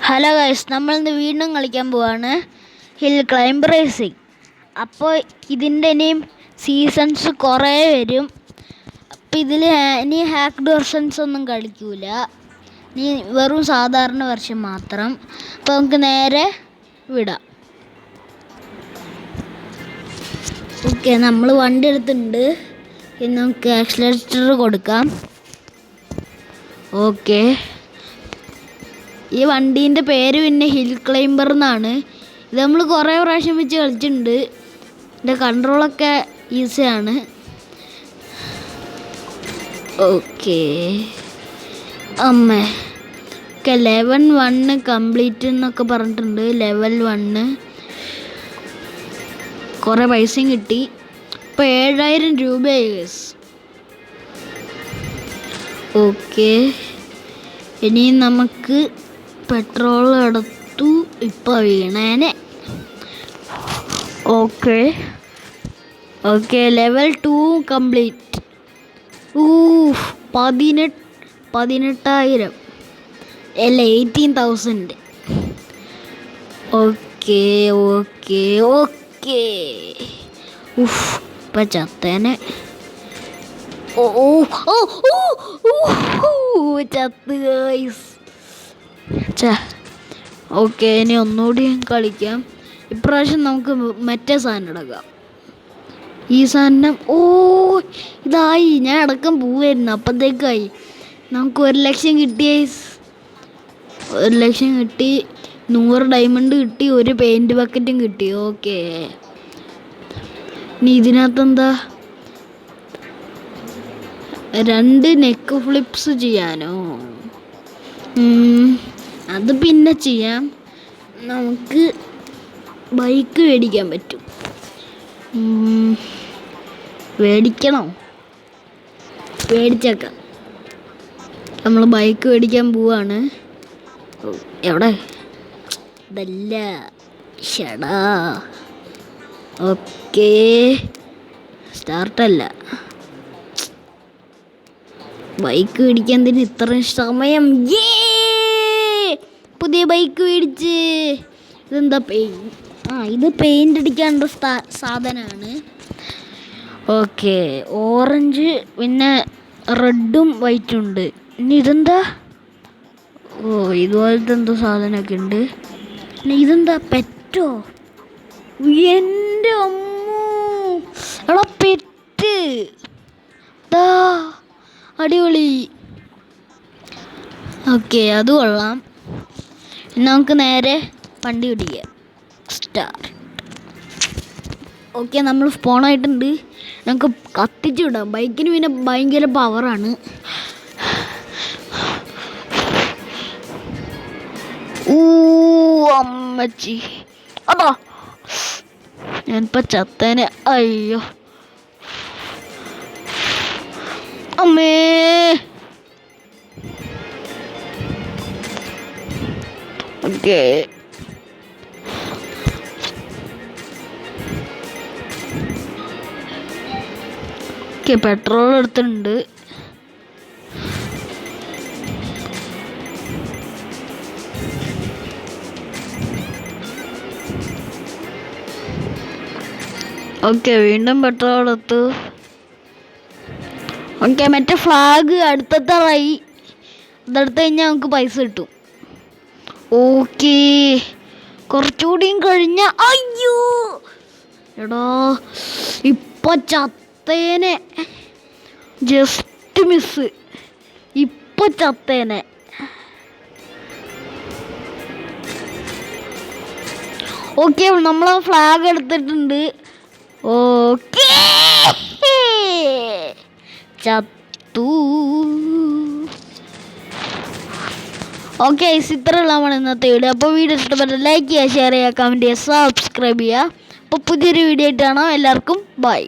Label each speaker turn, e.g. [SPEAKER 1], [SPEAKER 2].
[SPEAKER 1] Hello guys, നമ്മളിന്ന് വീണ്ടും കളിക്കാൻ പോവാണ് ഹിൽ ക്ലൈംബ് റേസിംഗ്. അപ്പോൾ ഇതിൻ്റെ ഇനിയും സീസൺസ് കുറേ വരും. അപ്പോൾ ഇതിൽ ഇനി ഹാക്ക്ഡ് വെർഷൻസ് ഒന്നും കളിക്കൂല, ഇനി വെറും സാധാരണ വെർഷൻ മാത്രം. അപ്പോൾ നമുക്ക് നേരെ വിടാം. ഓക്കെ, നമ്മൾ വണ്ടി എടുത്തിട്ടുണ്ട്. ഇനി നമുക്ക് ആക്സിലറേറ്റർ കൊടുക്കാം. ഓക്കെ, ഈ വണ്ടീൻ്റെ പേര് പിന്നെ ഹിൽ ക്ലൈംബർ എന്നാണ്. ഇത് നമ്മൾ കുറേ പ്രാവശ്യം വെച്ച് കളിച്ചിട്ടുണ്ട്. ഇതിൻ്റെ കൺട്രോളൊക്കെ ഈസിയാണ്. ഓക്കെ ഓക്കെ, ലെവൽ 1 കംപ്ലീറ്റ് എന്നൊക്കെ പറഞ്ഞിട്ടുണ്ട്. ലെവൽ 1 കുറേ പൈസയും കിട്ടി. ഇപ്പോൾ 7000 രൂപയായി. ഓക്കെ, ഇനി നമുക്ക് പെട്രോൾ എടുത്തു. ഇപ്പോൾ വീണേനെ. Okay okay, level 2 complete. 18,000 അല്ല 18,000. ഓക്കെ ഓക്കെ ഓക്കെ, ഇപ്പം ചത്തേനെ. ചത്ത് ഗൈസ്. ഓക്കെ, ഇനി ഒന്നുകൂടി കളിക്കാം. ഇപ്രാവശ്യം നമുക്ക് മറ്റേ സാധനം എടുക്കാം. ഈ സാധനം ഇതായി. ഞാൻ അടക്കം പോവായിരുന്നു, അപ്പോഴത്തേക്കായി. നമുക്ക് 1,00,000 കിട്ടി. 1,00,000 കിട്ടി, 100 ഡയമണ്ട് കിട്ടി, ഒരു പെയിൻറ്റ് ബക്കറ്റും കിട്ടി. ഓക്കെ, ഇനി ഇതിനകത്തെന്താ, 2 നെക്ക് ഫ്ലിപ്സ് ചെയ്യാനോ? അത് പിന്നെ ചെയ്യാം. നമുക്ക് ബൈക്ക് മേടിക്കാൻ പറ്റും. മേടിക്കണോ? മേടിച്ചേക്കാം. നമ്മൾ ബൈക്ക് മേടിക്കാൻ പോവാണ്. എവിടെ? ഇതല്ല, ഷടാ. ഓക്കെ, സ്റ്റാർട്ടല്ല. ബൈക്ക് മേടിക്കാൻ തന്നെ ഇത്രയും സമയം. പുതിയ ബൈക്ക് മേടിച്ച്. ഇതെന്താ ഇത് പെയിൻ്റ് അടിക്കാനുള്ള സാധനമാണ്. ഓക്കെ, ഓറഞ്ച് പിന്നെ റെഡും വൈറ്റും ഉണ്ട്. ഇനി ഇതെന്താ? ഇതുപോലത്തെ എന്തോ സാധനമൊക്കെ ഉണ്ട്. പിന്നെ ഇതെന്താ, പെറ്റോ? എൻ്റെ അമ്മോ, എടാ പെറ്റ്. അടിപൊളി. ഓക്കെ, അത് കൊള്ളാം. നമുക്ക് നേരെ വണ്ടി പിടിക്കാം. സ്റ്റാർട്ട്. ഓക്കെ, നമ്മൾ സ്പോണായിട്ടുണ്ട്. നമുക്ക് കത്തിച്ചു വിടാം. ബൈക്കിന് പിന്നെ ഭയങ്കര പവറാണ്. അമ്മച്ചി, അതാ ഞാനിപ്പോൾ ചത്തേനെ. അയ്യോ അമ്മേ. ഓക്കെ, പെട്രോൾ എടുത്തിട്ടുണ്ട്. ഓക്കെ, വീണ്ടും പെട്രോൾ എടുത്തു. ഓക്കെ, മറ്റേ ഫ്ലാഗ് അടുത്തെത്താറായി. അതെടുത്ത് കഴിഞ്ഞാൽ നമുക്ക് പൈസ കിട്ടും. ഓക്കെ, കുറച്ചുകൂടിയും കഴിഞ്ഞ. അയ്യോ എടാ, ഇപ്പൊ ചത്തേനെ. Just miss. ഇപ്പൊ ചത്തേനെ. ഓക്കെ, നമ്മൾ ഫ്ലാഗ് എടുത്തിട്ടുണ്ട്. ഓക്കെ, ചത്തു. ഓക്കെ, ഇത്രയുള്ളതാണ് ഇന്നത്തെ വീഡിയോ. അപ്പോൾ വീഡിയോ ഇഷ്ടപ്പെട്ട ലൈക്ക് ചെയ്യുക, ഷെയർ ചെയ്യുക, കമൻറ്റ് ചെയ്യുക, സബ്സ്ക്രൈബ് ചെയ്യുക. അപ്പോൾ പുതിയൊരു വീഡിയോ ആയിട്ടാണ്. എല്ലാവർക്കും ബൈ.